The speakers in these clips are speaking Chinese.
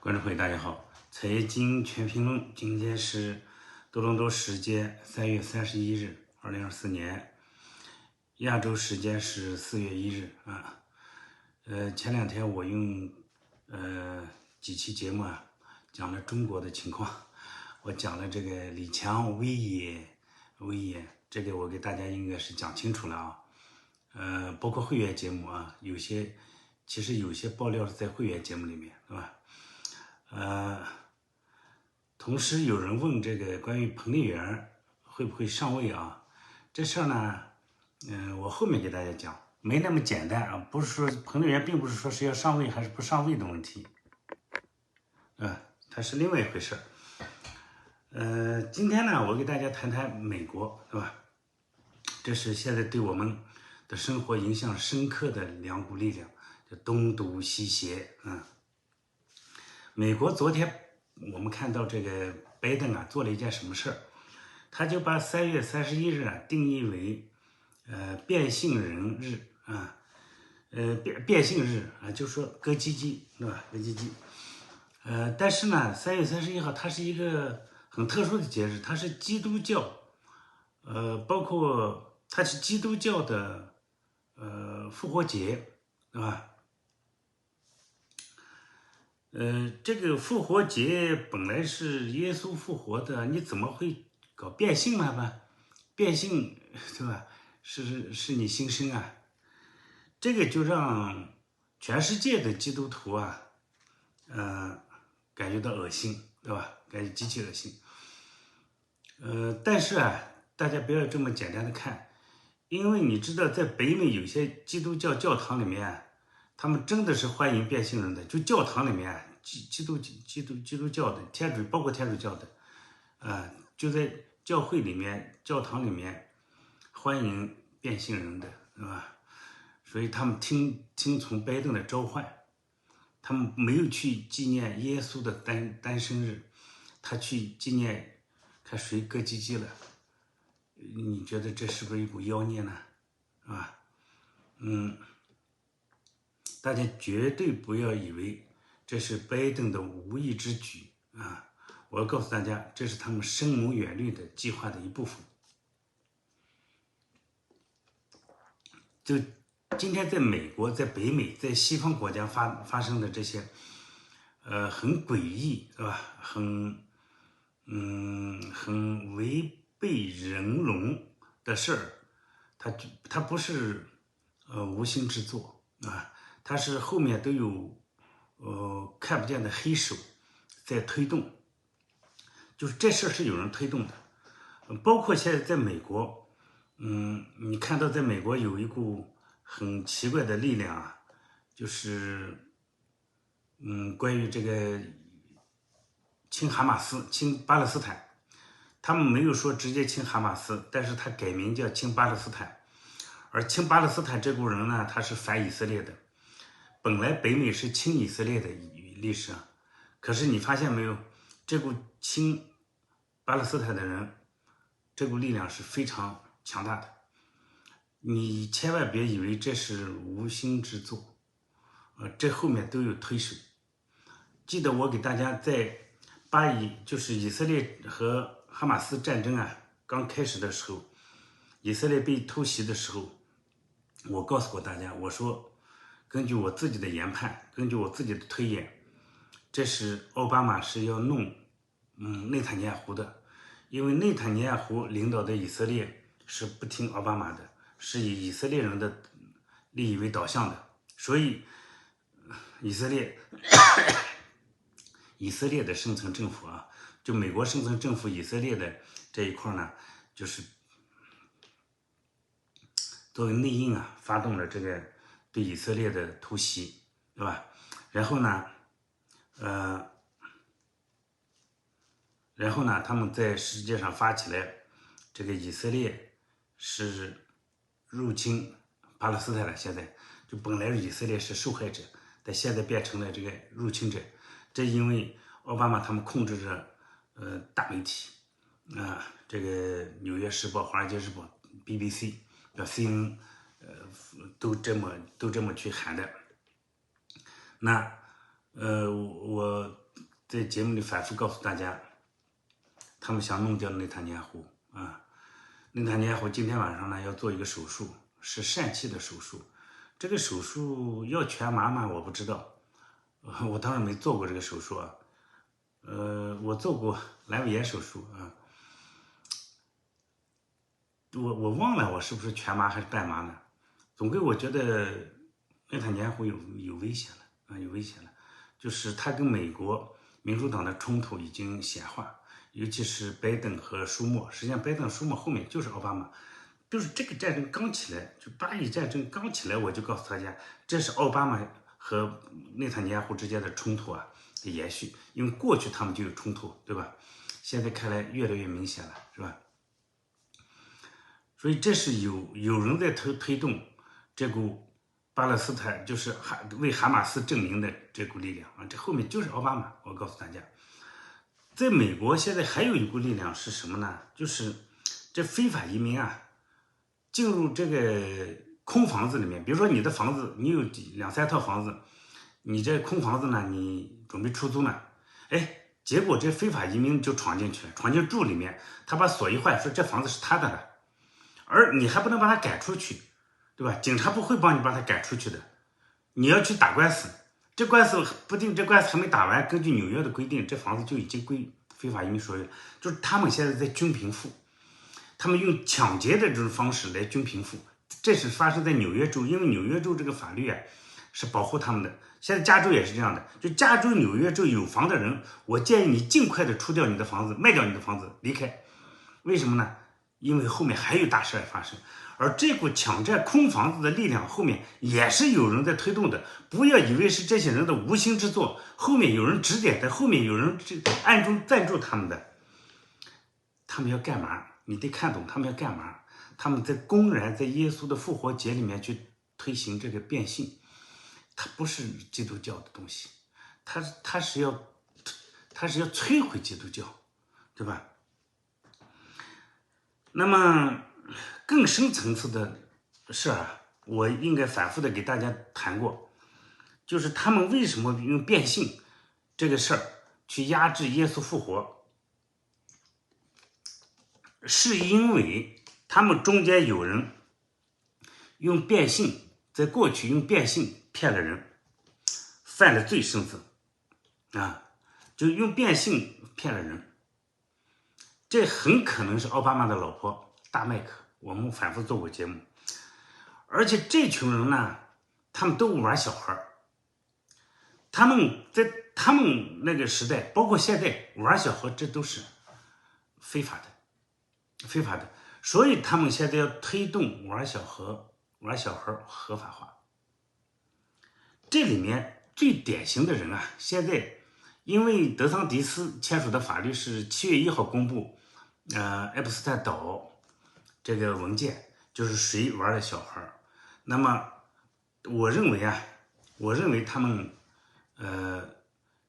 观众朋友大家好，财经全评论，今天是多伦多时间3月31日，2024年，亚洲时间是4月1日啊。前两天我用几期节目讲了中国的情况，我讲了这个李强威严，这个我给大家应该是讲清楚了啊。包括会员节目啊，其实有些爆料是在会员节目里面，是吧？同时有人问这个关于彭丽媛会不会上位啊？这事儿呢，我后面给大家讲，没那么简单啊，不是说彭丽媛并不是说是要上位还是不上位的问题，它是另外一回事。今天呢，我给大家谈谈美国，是吧？这是现在对我们的生活影响深刻的两股力量，叫东毒西邪啊。美国昨天我们看到这个拜登做了一件什么事儿？他就把3月31日定义为变性人日啊，变性日啊，就说割鸡鸡，对吧？割鸡鸡。但是呢，3月31号它是一个很特殊的节日，它是基督教，包括它是基督教的复活节，对吧？这个复活节本来是耶稣复活的，你怎么会搞变性了吧？变性，对吧？是你新生啊，这个就让全世界的基督徒感觉到恶心，对吧？感觉极其恶心。但是大家不要这么简单的看，因为你知道，在北美有些基督教教堂里面他们真的是欢迎变性人的，就教堂里面基督教的包括天主教的，就在教会里面、教堂里面欢迎变性人的，是吧？所以他们听从拜登的召唤，他们没有去纪念耶稣的诞生日，他去纪念看谁割鸡鸡了。你觉得这是不是一股妖孽呢？啊，大家绝对不要以为这是拜登的无意之举啊！我要告诉大家，这是他们深谋远虑的计划的一部分。就今天在美国、在北美、在西方国家发生的这些，很诡异，是吧？很违背人伦的事儿，它不是无心之作啊，它是后面都有看不见的黑手在推动，就是这事儿是有人推动的，包括现在在美国，你看到在美国有一股很奇怪的力量就是关于这个亲哈马斯、亲巴勒斯坦，他们没有说直接亲哈马斯，但是他改名叫亲巴勒斯坦。而亲巴勒斯坦这股人呢，他是反以色列的。本来北美是亲以色列的历史可是你发现没有，这股亲巴勒斯坦的人，这股力量是非常强大的。你千万别以为这是无心之作，这后面都有推手。记得我给大家在就是以色列和哈马斯战争刚开始的时候，以色列被突袭的时候，我告诉过大家，我说根据我自己的研判，根据我自己的推演，这是奥巴马是要弄内塔尼亚胡的，因为内塔尼亚胡领导的以色列是不听奥巴马的，是以以色列人的利益为导向的，所以以色列的生存政府就美国生存政府以色列的这一块呢，就是作为内应发动了这个对以色列的突袭，对吧？然后呢，他们在世界上发起来这个以色列是入侵巴勒斯坦了，现在就本来以色列是受害者，但现在变成了这个入侵者，这因为奥巴马他们控制着大媒体这个纽约时报、华尔街日报、BBC、CNN都这么去喊的。那我在节目里反复告诉大家，他们想弄掉内塔尼亚胡啊。内塔尼亚胡今天晚上呢要做一个手术，是疝气的手术。这个手术要全麻吗？我不知道，我当然没做过这个手术啊。我做过阑尾炎手术啊。我忘了我是不是全麻还是半麻呢？总归我觉得内塔尼亚胡有危险了啊，有危险了。就是他跟美国民主党的冲突已经显化，尤其是拜登和舒默。实际上，拜登舒默后面就是奥巴马。就是这个战争刚起来，就巴以战争刚起来，我就告诉大家，这是奥巴马和内塔尼亚胡之间的冲突啊的延续。因为过去他们就有冲突，对吧？现在看来越来越明显了，是吧？所以这是有人在推动这股巴勒斯坦，就是为哈马斯证明的这股力量啊。这后面就是奥巴马。我告诉大家，在美国现在还有一股力量是什么呢？就是这非法移民啊，进入这个空房子里面。比如说你的房子，你有2、3套房子，你这空房子呢，你准备出租呢，结果这非法移民就闯进去了，闯进住里面，他把锁一换，说这房子是他的了，而你还不能把他赶出去，对吧？警察不会帮你把他赶出去的，你要去打官司，这官司不定，这官司还没打完，根据纽约的规定，这房子就已经归非法移民所有。就是他们现在在均贫富，他们用抢劫的这种方式来均贫富，这是发生在纽约州，因为纽约州这个法律啊是保护他们的。现在加州也是这样的，就加州、纽约州有房的人，我建议你尽快的出掉你的房子，卖掉你的房子，离开。为什么呢？因为后面还有大事发生。而这股抢占空房子的力量后面也是有人在推动的，不要以为是这些人的无心之作，后面有人指点的，后面有人暗中赞助他们的。他们要干嘛？你得看懂他们要干嘛。他们在公然在耶稣的复活节里面去推行这个变性，它不是基督教的东西，它是要摧毁基督教，对吧？那么更深层次的事啊，我应该反复的给大家谈过，就是他们为什么用变性这个事儿去压制耶稣复活，是因为他们中间有人用变性，在过去用变性骗了人，犯了罪生子啊，就用变性骗了人。这很可能是奥巴马的老婆大麦克，我们反复做过节目。而且这群人呢，他们都玩小孩，他们在他们那个时代，包括现在玩小孩，这都是非法的。所以他们现在要推动玩小孩合法化。这里面最典型的人啊，现在因为德桑迪斯签署的法律是7月1号公布，爱普斯坦岛这个文件，就是谁玩的小孩。那么我认为他们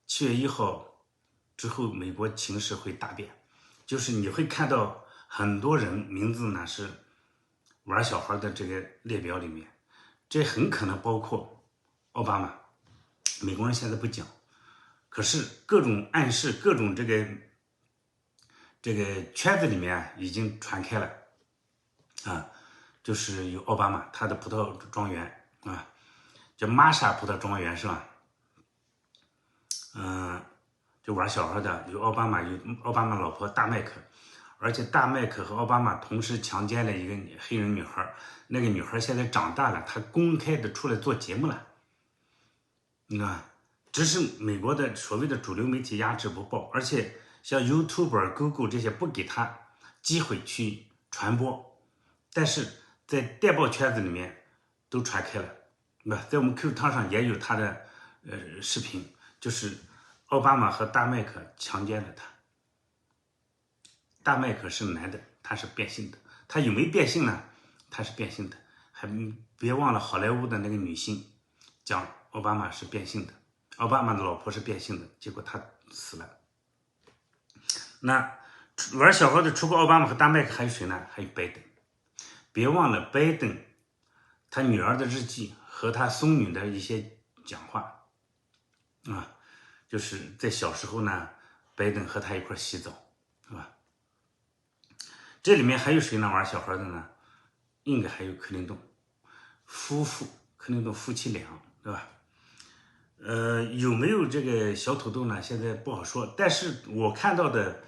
7月1号之后，美国情势会大变，就是你会看到很多人名字呢是玩小孩的这个列表里面，这很可能包括奥巴马。美国人现在不讲，可是各种暗示，各种这个圈子里面已经传开了啊，就是有奥巴马他的葡萄庄园啊，叫玛莎葡萄庄园是吧？就玩小孩的有奥巴马，有奥巴马老婆大麦克，而且大麦克和奥巴马同时强奸了一个黑人女孩，那个女孩现在长大了，她公开的出来做节目了。你看，只是美国的所谓的主流媒体压制不报，而且像 YouTube、Google 这些不给他机会去传播，但是在电报圈子里面都传开了，在我们 Q 汤上也有他的视频，就是奥巴马和大麦克强奸了他。大麦克是男的，他是变性的，他有没有变性呢？他是变性的，还别忘了好莱坞的那个女星讲奥巴马是变性的，奥巴马的老婆是变性的，结果他死了。那玩小孩的除过奥巴马和大麦克还有谁呢？还有拜登。别忘了拜登他女儿的日记和他孙女的一些讲话啊，就是在小时候呢，拜登和他一块洗澡，是吧？这里面还有谁呢玩小孩的呢？应该还有克林顿夫妇，克林顿夫妻俩，对吧？有没有这个小土豆呢？现在不好说，但是我看到的，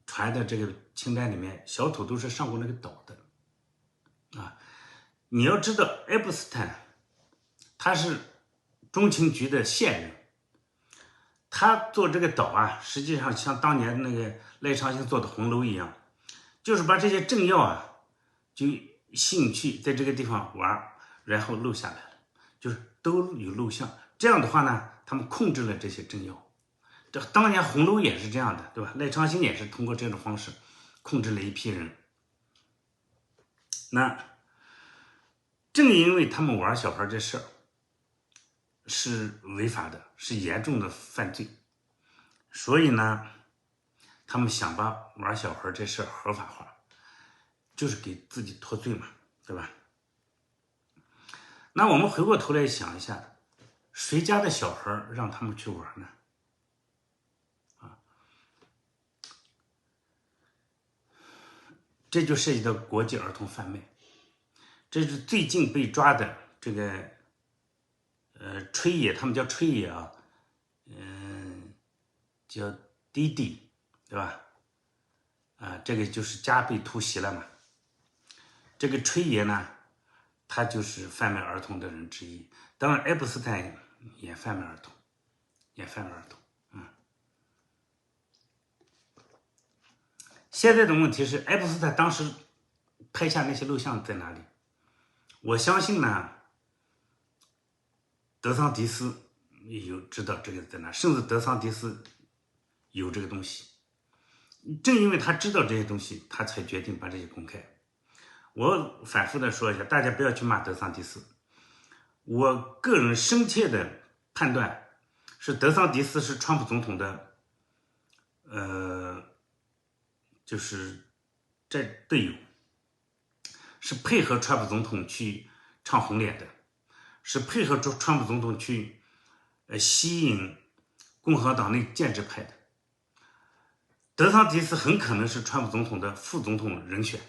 传的这个清单里面，小土豆是上过那个岛的，啊，你要知道，爱因斯坦他是中情局的线人，他做这个岛啊，实际上像当年那个赖昌星做的红楼一样，就是把这些政要啊，就吸引去在这个地方玩，然后录下来了，就是都有录像。这样的话呢，他们控制了这些政要。这当年红楼也是这样的，对吧？赖昌星也是通过这种方式控制了一批人。那正因为他们玩小孩这事儿是违法的，是严重的犯罪，所以呢，他们想把玩小孩这事儿合法化，就是给自己脱罪嘛，对吧？那我们回过头来想一下，谁家的小孩让他们去玩呢？这就涉及到国际儿童贩卖，这是最近被抓的这个吹野，他们叫吹野啊，叫滴滴，对吧？这个就是家被突袭了嘛。这个吹爷呢，他就是贩卖儿童的人之一。当然，爱因斯坦也贩卖儿童，也贩卖儿童。现在的问题是，爱因斯坦当时拍下那些录像在哪里？我相信呢，德桑迪斯有知道这个在哪，甚至德桑迪斯有这个东西。正因为他知道这些东西，他才决定把这些公开。我反复的说一下，大家不要去骂德桑迪斯。我个人深切的判断是，德桑迪斯是川普总统的，就是这队友，是配合川普总统去唱红脸的，是配合川普总统去吸引共和党内建制派的。德桑迪斯很可能是川普总统的副总统人选，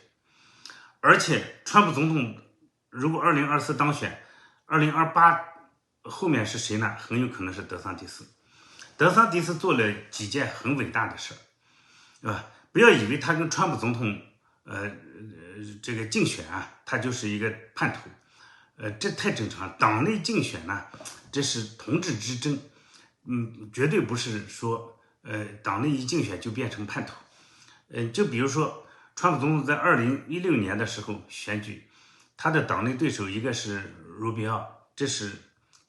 而且川普总统如果2024当选，2028后面是谁呢？很有可能是德桑迪斯。德桑迪斯做了几件很伟大的事儿，不要以为他跟川普总统这个竞选啊，他就是一个叛徒，这太正常了。党内竞选呢，这是同志之争，绝对不是说党内一竞选就变成叛徒。就比如说川普总统在2016年的时候选举，他的党内对手一个是卢比奥，这是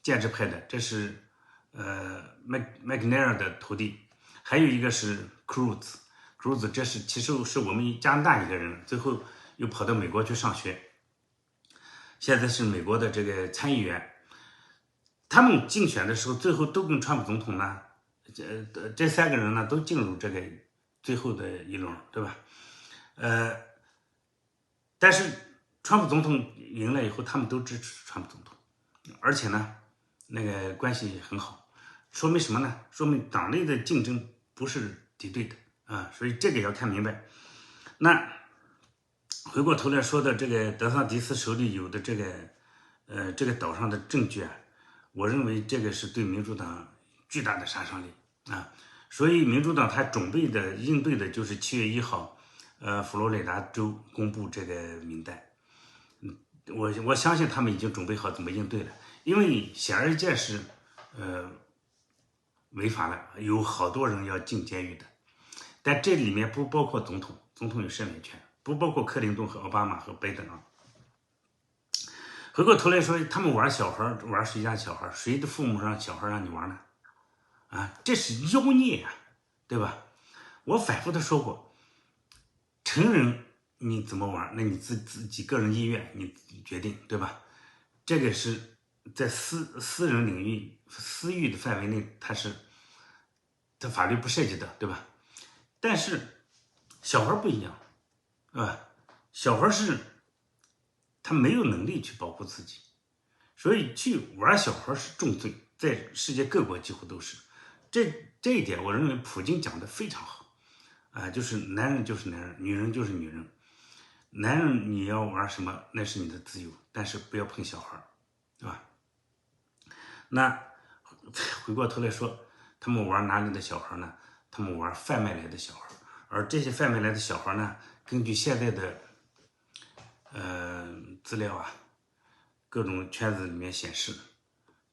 建制派的，这是麦克奈尔的徒弟，还有一个是 Cruz，这是其实是我们加拿大一个人，最后又跑到美国去上学，现在是美国的这个参议员。他们竞选的时候，最后都跟川普总统呢，这三个人呢都进入这个最后的一轮，对吧？但是川普总统赢了以后，他们都支持川普总统，而且呢，那个关系很好，说明什么呢？说明党内的竞争不是敌对的啊，所以这个要看明白。那回过头来说的这个德桑迪斯手里有的这个岛上的证据啊，我认为这个是对民主党巨大的杀伤力啊，所以民主党他准备的应对的就是7月1号，佛罗里达州公布这个名单。我相信他们已经准备好怎么应对了，因为显而易见是违法了，有好多人要进监狱的，但这里面不包括总统，总统有赦免权，不包括克林顿和奥巴马和拜登啊。回过头来说，他们玩小孩，玩谁家小孩？谁的父母让小孩让你玩呢？啊，这是妖孽啊，对吧？我反复的说过，成人你怎么玩，那你自己个人意愿你决定，对吧？这个是在私人领域、私域的范围内，它法律不涉及的，对吧？但是小孩不一样，小孩是他没有能力去保护自己，所以去玩小孩是重罪，在世界各国几乎都是。这一点，我认为普京讲的非常好啊，就是男人就是男人，女人就是女人。男人你要玩什么那是你的自由，但是不要碰小孩，对吧？那回过头来说，他们玩哪里的小孩呢？他们玩贩卖来的小孩，而这些贩卖来的小孩呢，根据现在的资料啊，各种圈子里面显示，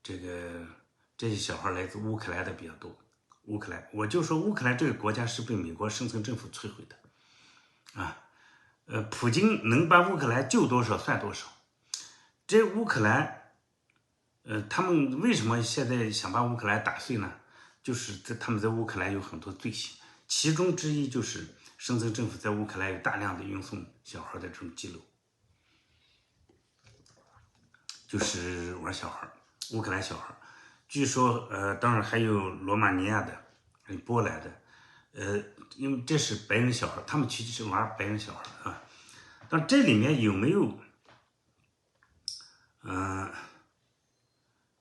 这些小孩来自乌克兰的比较多。乌克兰，我就说乌克兰这个国家是被美国生存政府摧毁的啊。普京能把乌克兰救多少算多少。这乌克兰，他们为什么现在想把乌克兰打碎呢？就是他们在乌克兰有很多罪行，其中之一就是生存政府在乌克兰有大量的运送小孩的这种记录，就是玩小孩，乌克兰小孩。据说，当然还有罗马尼亚的，还有波兰的，因为这是白人小孩，他们其实是玩白人小孩啊。但这里面有没有，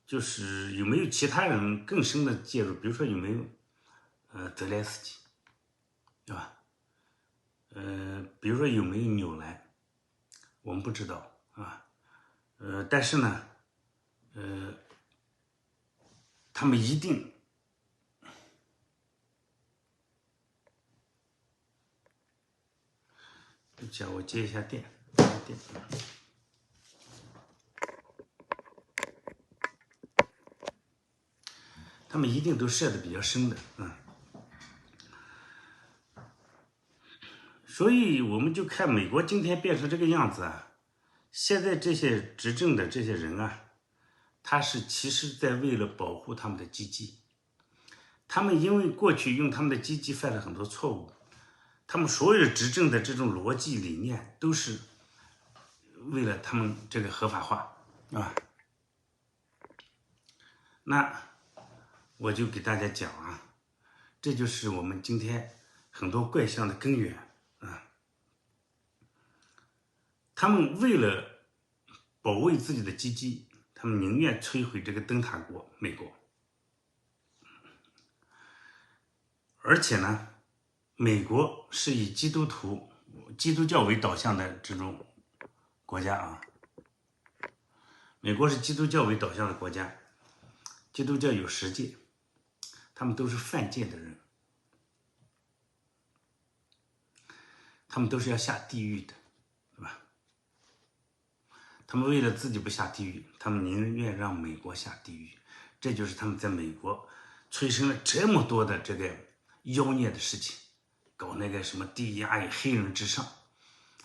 就是有没有其他人更深的介入？比如说有没有，泽连斯基，对吧？比如说有没有纽兰，我们不知道啊。但是呢，他们一定。对不起啊，我接一下电。他们一定都设的比较深的，所以我们就看美国今天变成这个样子啊，现在这些执政的这些人啊，他是其实在为了保护他们的基基，他们因为过去用他们的基基犯了很多错误，他们所有的执政的这种逻辑理念都是为了他们这个合法化啊。那我就给大家讲啊，这就是我们今天很多怪象的根源啊。他们为了保卫自己的基基，他们宁愿摧毁这个灯塔国美国。而且呢，美国是以基督教为导向的这种国家啊。美国是基督教为导向的国家，基督教有10诫，他们都是犯戒的人，他们都是要下地狱的，对吧？他们为了自己不下地狱，他们宁愿让美国下地狱。这就是他们在美国催生了这么多的这个妖孽的事情，搞那个什么第一亚裔黑人至上，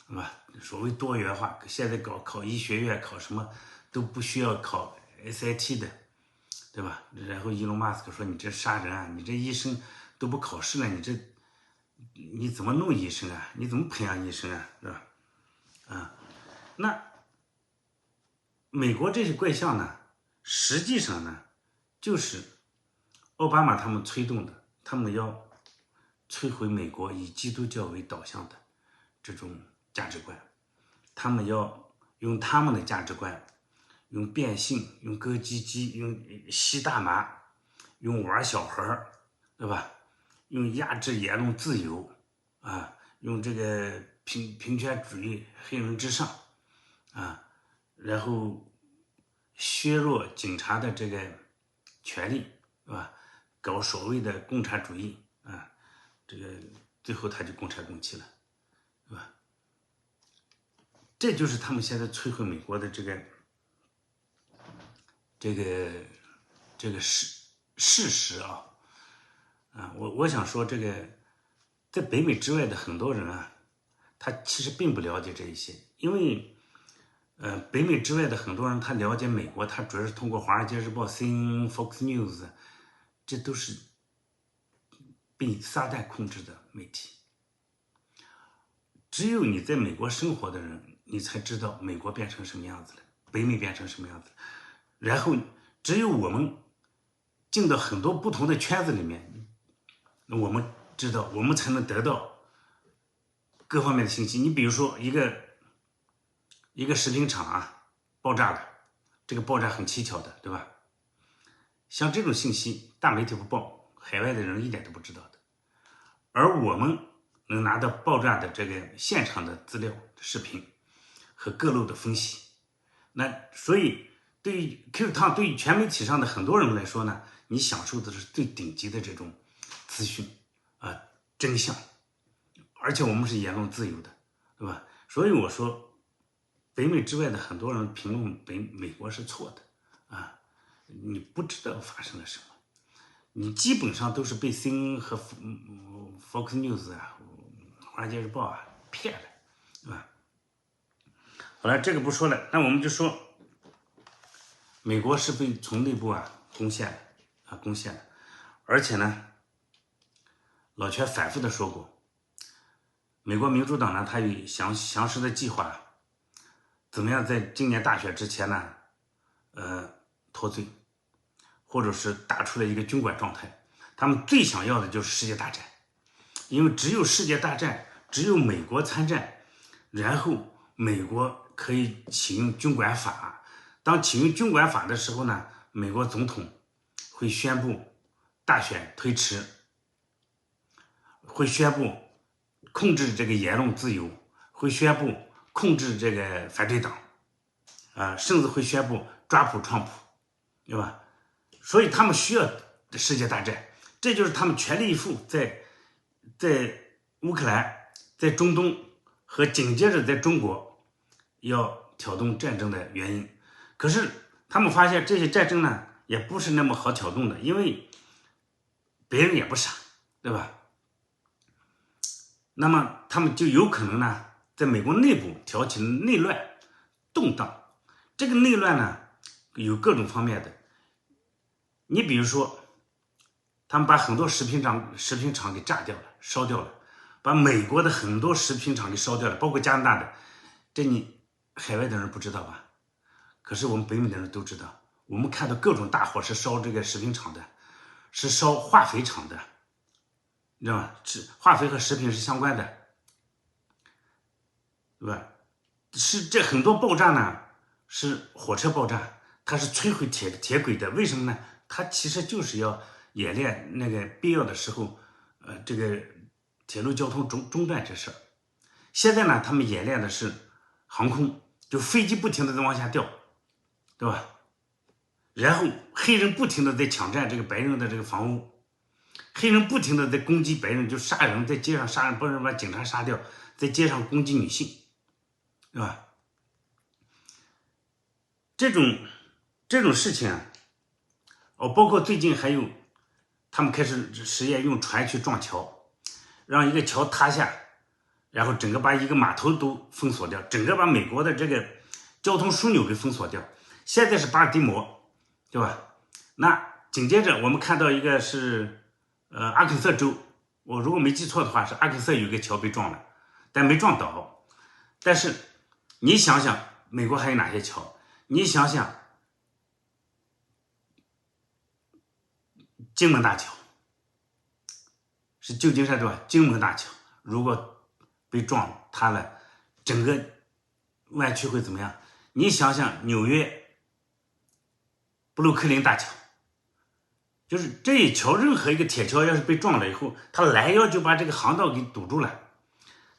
对吧？所谓多元化，现在考医学院考什么都不需要考 SAT 的，对吧？然后伊隆马斯克说你这杀人啊，你这医生都不考试了，你怎么弄医生啊？你怎么培养医生啊？对吧？那美国这些怪象呢，实际上呢，就是奥巴马他们推动的，他们要摧毁美国以基督教为导向的这种价值观，他们要用他们的价值观，用变性，用割鸡鸡，用吸大麻，用玩小孩，对吧？用压制言论自由啊，用这个平权主义，黑人至上啊，然后削弱警察的这个权利，是吧？搞所谓的共产主义啊，这个最后他就共产共气了，是吧？这就是他们现在摧毁美国的这个事实啊。我想说，这个在北美之外的很多人啊，他其实并不了解这一些，因为北美之外的很多人他了解美国，他主要是通过《华尔街日报》、CNN、Fox News， 这都是被撒旦控制的媒体。只有你在美国生活的人，你才知道美国变成什么样子了，北美变成什么样子了。然后只有我们进到很多不同的圈子里面，我们知道，我们才能得到各方面的信息。你比如说一个食品厂啊爆炸了，这个爆炸很蹊跷的，对吧？像这种信息，大媒体不报，海外的人一点都不知道的。而我们能拿到爆炸的这个现场的资料、视频和各路的分析，那所以对于 Q 汤，对于全媒体上的很多人来说呢，你享受的是最顶级的这种资讯真相，而且我们是言论自由的，对吧？所以我说，北美之外的很多人评论美国是错的啊，你不知道发生了什么，你基本上都是被 CNN 和Fox News 华尔街日报骗了，对吧？好了，这个不说了，那我们就说，美国是被从内部攻陷了，而且呢，老全反复的说过，美国民主党呢，他有详实的计划，怎么样在今年大选之前呢，脱罪，或者是打出来一个军管状态。他们最想要的就是世界大战，因为只有世界大战，只有美国参战，然后美国可以启用军管法。当启用军管法的时候呢，美国总统会宣布大选推迟，会宣布控制这个言论自由，会宣布控制这个反对党，甚至会宣布抓捕川普，对吧？所以他们需要世界大战，这就是他们全力以赴在乌克兰、在中东和紧接着在中国要挑动战争的原因。可是他们发现这些战争呢，也不是那么好挑动的，因为别人也不傻，对吧？那么他们就有可能呢，在美国内部挑起内乱、动荡。这个内乱呢，有各种方面的。你比如说，他们把很多食品厂给炸掉了、烧掉了，把美国的很多食品厂给烧掉了，包括加拿大的。这你海外的人不知道吧？可是我们北美的人都知道。我们看到各种大火是烧这个食品厂的，是烧化肥厂的，你知道吗？化肥和食品是相关的，对吧？是这很多爆炸呢，是火车爆炸，它是摧毁铁轨的。为什么呢？它其实就是要演练那个必要的时候，这个铁路交通中断这事儿。现在呢，他们演练的是航空，就飞机不停的在往下掉，对吧？然后黑人不停的在抢占这个白人的这个房屋，黑人不停的在攻击白人，就杀人，在街上杀人，不是把警察杀掉，在街上攻击女性，对吧？这种事情包括最近还有他们开始实验用船去撞桥，让一个桥塌下，然后整个把一个码头都封锁掉，整个把美国的这个交通枢纽给封锁掉。现在是巴尔的摩，对吧？那紧接着我们看到一个是阿肯色州，我如果没记错的话是阿肯色有一个桥被撞了，但没撞倒。但是你想想美国还有哪些桥？你想想金门大桥，是旧金山对吧？金门大桥如果被撞塌了，整个湾区会怎么样？你想想纽约布鲁克林大桥，就是这一桥，任何一个铁桥要是被撞了以后，它拦腰就把这个航道给堵住了。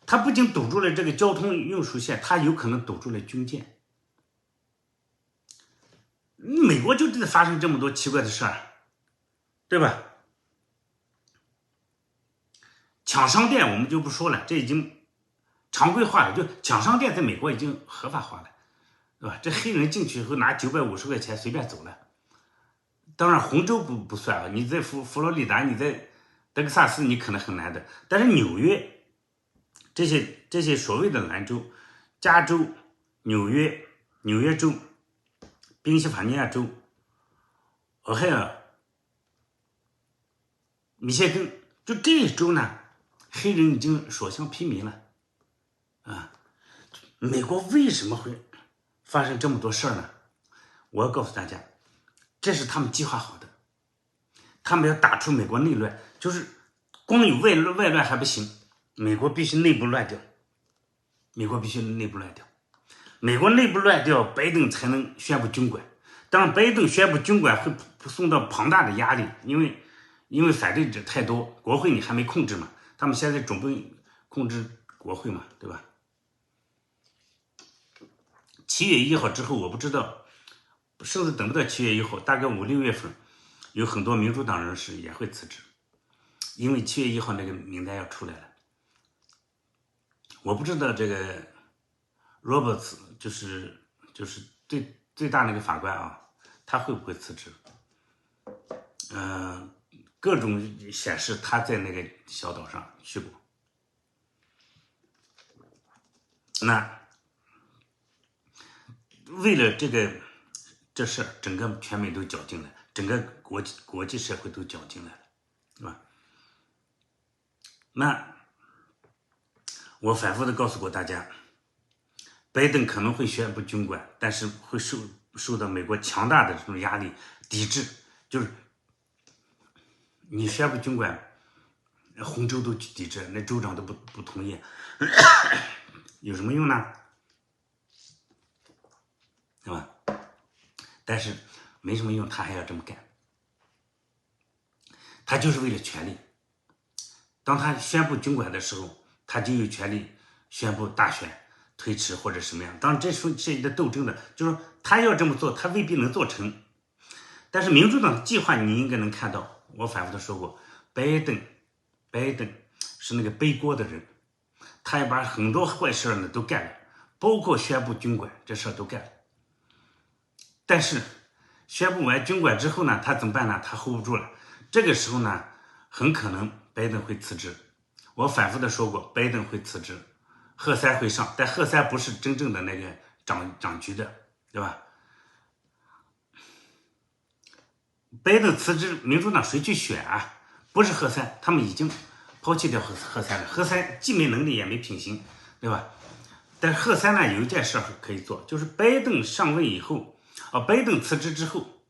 它不仅堵住了这个交通运输线，它有可能堵住了军舰。美国就得发生这么多奇怪的事儿，对吧？抢商店我们就不说了，这已经常规化了，就抢商店在美国已经合法化了，对吧？这黑人进去以后拿950块钱随便走了。当然红州不算啊，你在佛罗里达，你在德克萨斯你可能很难的，但是纽约这些所谓的蓝州，加州、纽约州、宾夕法尼亚州、俄亥俄、密歇根，就这一州呢，黑人已经所向披靡了美国为什么会发生这么多事儿呢？我要告诉大家，这是他们计划好的，他们要打出美国内乱，就是光有外乱还不行，美国必须内部乱掉，美国内部乱掉，拜登才能宣布军管。当拜登宣布军管会受到庞大的压力，因为反对者太多，国会你还没控制嘛，他们现在准备控制国会嘛，对吧？7月1号之后，我不知道，甚至等不到7月1号，大概5、6月份，有很多民主党人士也会辞职，因为7月1号那个名单要出来了。我不知道这个 Roberts 就是最大那个法官啊，他会不会辞职？各种显示他在那个小岛上去过。那为了这事儿，整个全美都搅进来，整个国际社会都搅进来了，是吧？那我反复的告诉过大家，拜登可能会宣布军管，但是会受到美国强大的这种压力抵制，就是你宣布军管，红州都抵制，那州长都不同意，有什么用呢？对吧？但是没什么用，他还要这么干，他就是为了权力。当他宣布军管的时候，他就有权利宣布大选推迟或者什么样。当然这是一个斗争的，就是说他要这么做，他未必能做成。但是民主党的计划你应该能看到，我反复的说过，拜登是那个背锅的人，他也把很多坏事呢都干了，包括宣布军管这事都干了。但是宣布完军管之后呢，他怎么办呢？他 hold 不住了。这个时候呢，很可能拜登会辞职。我反复的说过，拜登会辞职，贺三会上，但贺三不是真正的那个掌局的，对吧？拜登辞职，民主党谁去选啊？不是贺三，他们已经抛弃掉贺三了。贺三既没能力也没品行，对吧？但是贺三呢，有一件事可以做，就是拜登上位以后，拜登辞职之后，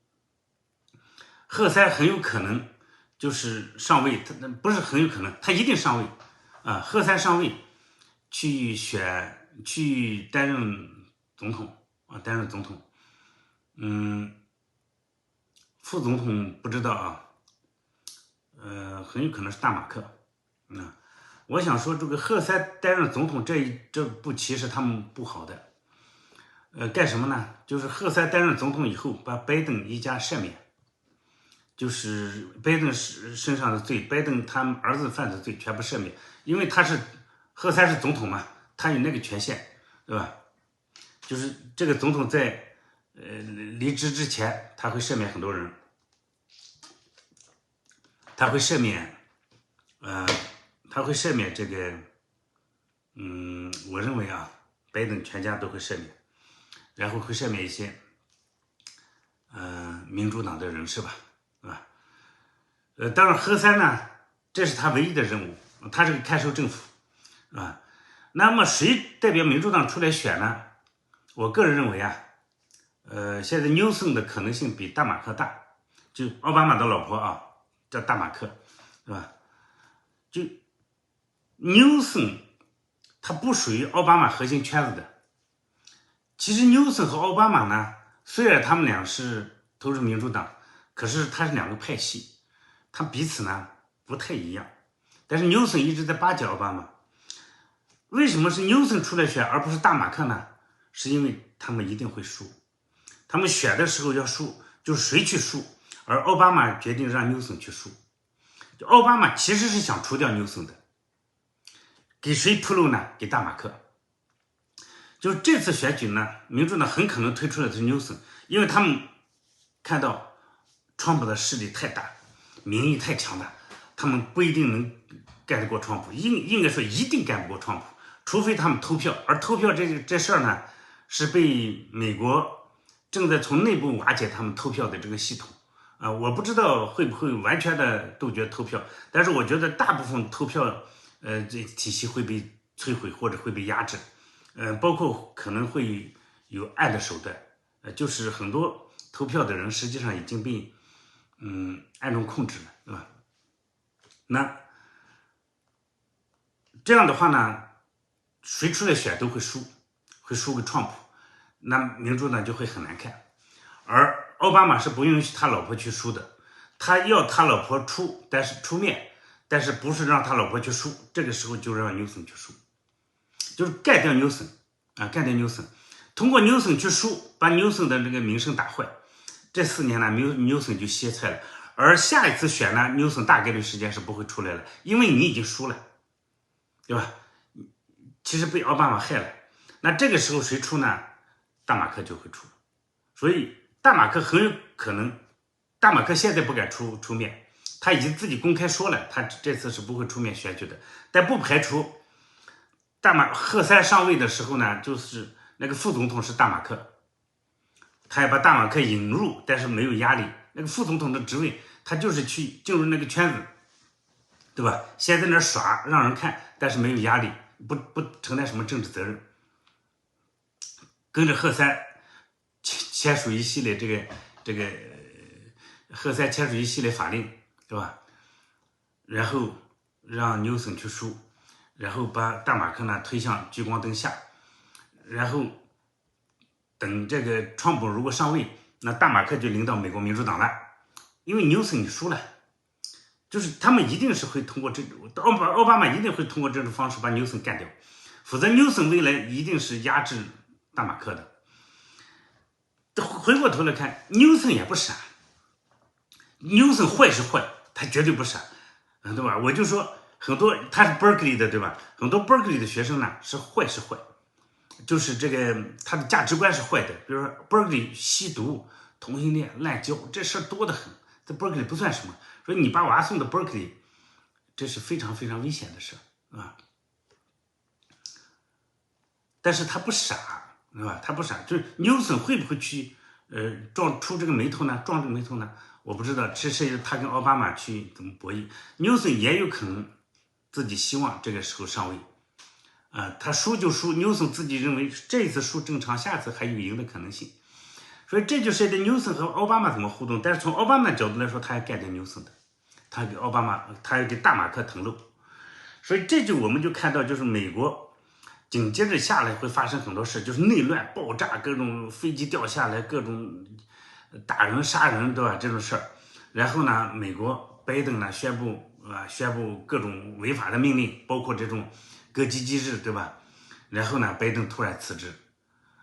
贺三很有可能就是上位，他不是很有可能，他一定上位啊。贺三上位去担任总统啊，担任总统。副总统不知道啊，很有可能是大马克。我想说这个贺三担任总统这步棋是他们布好的。干什么呢？就是贺三担任总统以后，把拜登一家赦免，就是拜登身上的罪，拜登他们儿子犯的罪全部赦免，因为贺三是总统嘛，他有那个权限，对吧？就是这个总统在离职之前，他会赦免很多人，他会赦免这个，我认为啊，拜登全家都会赦免，然后会赦免一些民主党的人士吧，是吧？当然贺三呢，这是他唯一的任务，他是个看守政府，是吧？那么谁代表民主党出来选呢？我个人认为啊，现在纽森的可能性比大马克大，就奥巴马的老婆啊，叫大马克，是吧？就纽森他不属于奥巴马核心圈子的。其实纽森和奥巴马呢，虽然他们俩都是民主党，可是他是两个派系，他彼此呢不太一样。但是纽森一直在巴结奥巴马。为什么是纽森出来选而不是大马克呢？是因为他们一定会输，他们选的时候要输，就是谁去输，而奥巴马决定让纽森去输。就奥巴马其实是想除掉纽森的，给谁铺路呢？给大马克。就是这次选举呢，民主党很可能推出的是纽森，因为他们看到川普的势力太大，民意太强大，他们不一定能干得过川普，应该说一定干不过川普，除非他们投票。而投票这事儿呢，是被美国正在从内部瓦解他们投票的这个系统我不知道会不会完全的杜绝投票，但是我觉得大部分投票这体系会被摧毁或者会被压制，包括可能会有暗的手段，就是很多投票的人实际上已经被暗中控制了，对吧？那这样的话呢，谁出来选都会输给川普，那民主党就会很难看。而奥巴马是不允许他老婆去输的，他要他老婆出面，但是不是让他老婆去输，这个时候就让纽森去输，就是干掉纽森啊，干掉纽森，通过纽森去输，把纽森的这个名声打坏。这4年呢，纽森就歇菜了。而下一次选呢，纽森大概率时间是不会出来了，因为你已经输了，对吧？其实被奥巴马害了。那这个时候谁出呢？大马克就会出。所以大马克很有可能，大马克现在不敢出面，他已经自己公开说了，他这次是不会出面选举的，但不排除贺塞上位的时候呢，就是那个副总统是大马克。他也把大马克引入，但是没有压力。那个副总统的职位，他就是去进入那个圈子，对吧？先在那耍，让人看，但是没有压力，不承担什么政治责任。跟着贺塞签署一系列贺塞签署一系列法令，对吧？然后让纽森去输，然后把大马克呢推向聚光灯下，然后等这个川普如果上位，那大马克就领导美国民主党了，因为纽森你输了，就是他们一定是会通过奥巴马一定会通过这种方式把纽森干掉，否则纽森未来一定是压制大马克的。回过头来看，纽森也不傻，纽森坏是坏，他绝对不傻，对吧？我就说很多他是 Berkeley 的，对吧？很多 Berkeley 的学生呢是坏，就是这个他的价值观是坏的，比如说 Berkeley 吸毒、同性恋、滥交，这事儿多得很，在 Berkeley 不算什么。所以你把娃送到 Berkeley， 这是非常非常危险的事啊。但是他不傻，对吧？他不傻，就是纽森会不会去撞这个眉头呢？我不知道，这是他跟奥巴马去怎么博弈。纽森也有可能自己希望这个时候上位。他输就输，纽森自己认为这一次输正常，下次还有赢的可能性，所以这就是纽森和奥巴马怎么互动。但是从奥巴马的角度来说，他也干掉纽森的，他也给大马克腾漏，所以我们就看到，就是美国紧接着下来会发生很多事，就是内乱、爆炸，各种飞机掉下来，各种打人、杀人，对吧？这种事儿，然后呢，美国拜登呢宣布各种违法的命令，包括这种歌姬机制，对吧？然后呢，拜登突然辞职。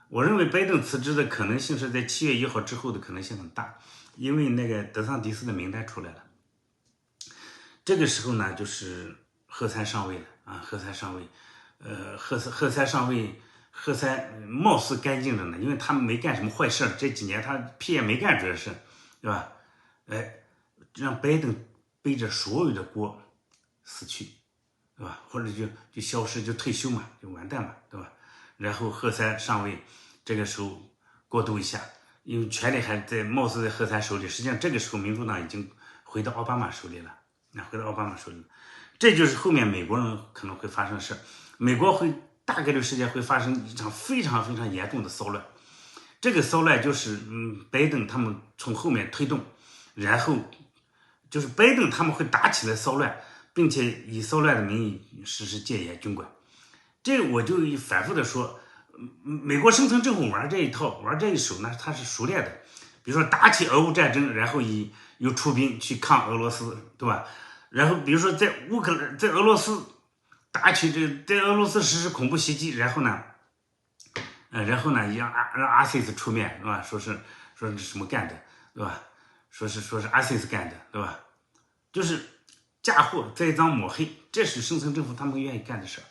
我认为拜登辞职的可能性是在7月1号之后的可能性很大，因为那个德桑迪斯的名单出来了。这个时候呢，就是贺塞上位了啊，贺塞上位，贺塞貌似干净着呢，因为他们没干什么坏事，这几年他屁也没干，主要是，对吧？让拜登背着所有的锅死去。对吧？或者就消失，就退休嘛，就完蛋嘛，对吧？然后贺塞上位，这个时候过渡一下，因为权力还貌似在贺塞手里，实际上这个时候民主党已经回到奥巴马手里了，这就是后面美国人可能会发生的事，美国大概率事件会发生一场非常非常严重的骚乱，这个骚乱就是拜登他们从后面推动，然后就是拜登他们会打起来骚乱。并且以骚乱的名义实施戒严军管，这我就反复的说，美国生存政府玩这一套，玩这一手呢，他是熟练的。比如说打起俄乌战争，然后有出兵去抗俄罗斯，对吧？然后比如说在俄罗斯在俄罗斯实施恐怖袭击，然后呢让阿西斯出面，对吧？说是什么干的，对吧？说是阿西斯干的，对吧？就是嫁祸、栽赃、抹黑，这是生存政府他们愿意干的事，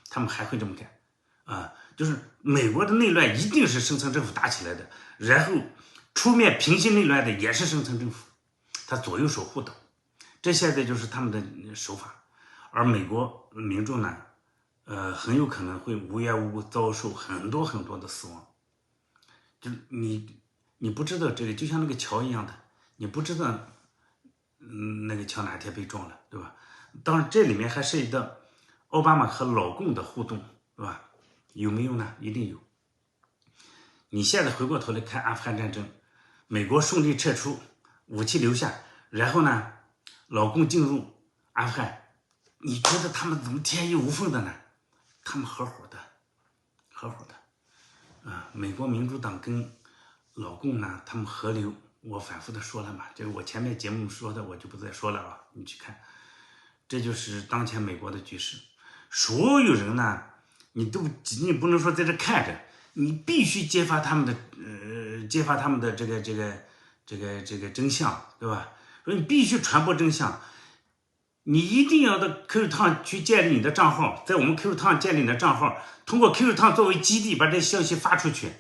他们还会这么干啊！就是美国的内乱一定是生存政府打起来的，然后出面平息内乱的也是生存政府，他左右手互斗，这现在就是他们的手法。而美国民众呢，很有可能会无缘无故遭受很多很多的死亡。就是你不知道这个，就像那个桥一样的，你不知道。那个桥哪天被撞了，对吧？当然，这里面还涉及到奥巴马和老共的互动，对吧？有没有呢？一定有。你现在回过头来看阿富汗战争，美国顺利撤出，武器留下，然后呢，老共进入阿富汗，你觉得他们怎么天衣无缝的呢？他们合伙的啊！美国民主党跟老共呢，他们合流，我反复的说了嘛，这个我前面节目说的我就不再说了啊，你去看，这就是当前美国的局势。所有人呢，你不能说在这看着，你必须揭发他们的这个真相，对吧？说你必须传播真相，你一定要到 QQ 汤去建立你的账号，在我们 QQ 汤建立你的账号，通过 QQ 汤作为基地把这消息发出去。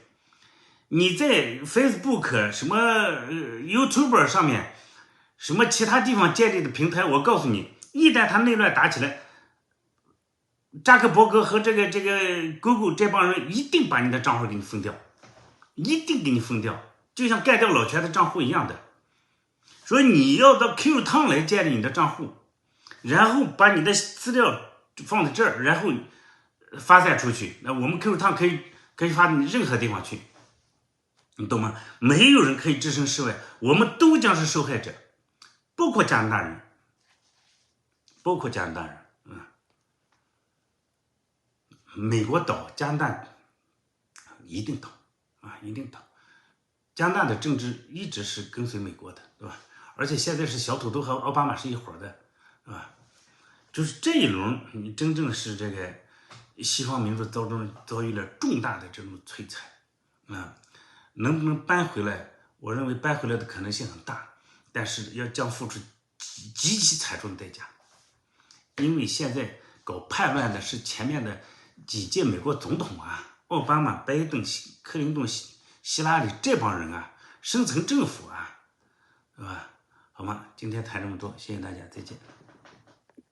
你在 Facebook 什么YouTube 上面，什么其他地方建立的平台，我告诉你，一旦他内乱打起来，扎克伯格和这个 Google 这帮人一定把你的账号给你封掉，一定给你封掉，就像干掉老全的账户一样的。所以你要到 QQ 汤来建立你的账户，然后把你的资料放在这儿，然后发散出去。那我们 QQ 汤可以发到你任何地方去，你懂吗？没有人可以置身事外，我们都将是受害者，包括加拿大人，美国倒，加拿大一定倒啊，一定倒。加拿大的政治一直是跟随美国的，对吧？而且现在是小土豆和奥巴马是一伙的，是吧？就是这一轮，你真正是这个西方民族遭遇了重大的这种摧残啊，能不能扳回来？我认为扳回来的可能性很大，但是将付出极其惨重的代价，因为现在搞叛乱的是前面的几届美国总统啊，奥巴马、拜登、克林顿、希拉里这帮人啊，深层政府啊，对吧？好吗？今天谈这么多，谢谢大家，再见。